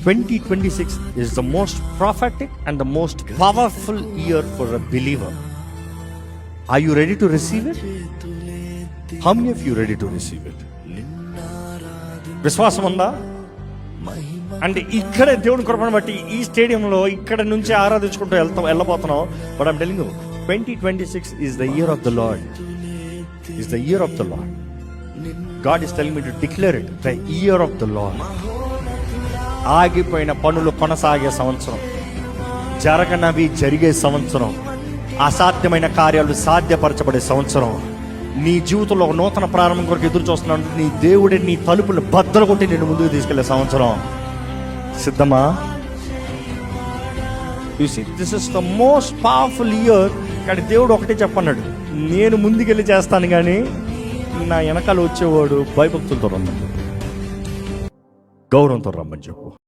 2026 is the most prophetic and the most powerful year for a believer. Are you ready to receive it? How many of you ready to receive it? విశ్వాసం ఉందా? అంటే ఇక్కడే దేవుని కృపను బట్టి ఈ స్టేడియంలో ఇక్కడ నుంచి ఆరాధించుకుంటూ వెళ్ళబోతున్నాం. But I'm telling you 2026 is the year of the Lord. Is the year of the Lord. God is telling me to declare it, the year of the Lord. ఆగిపోయిన పనులు కొనసాగే సంవత్సరం, జరగనవి జరిగే సంవత్సరం, అసాధ్యమైన కార్యాలు సాధ్యపరచబడే సంవత్సరం. నీ జీవితంలో ఒక నూతన ప్రారంభం కొరకు ఎదురు చూస్తున్నాడు. నీ దేవుడే నీ తలుపులు బద్దలు కొట్టి నేను ముందుకు తీసుకెళ్లే సంవత్సరం. సిద్ధమా? You see, this is the most powerful year. కానీ దేవుడు ఒకటే చెప్పన్నాడు, నేను ముందుకెళ్ళి చేస్తాను, కానీ నా వెనకాల వచ్చేవాడు భయభక్తులతో రమ్మని, గౌరవంతో రమ్మని చెప్పు.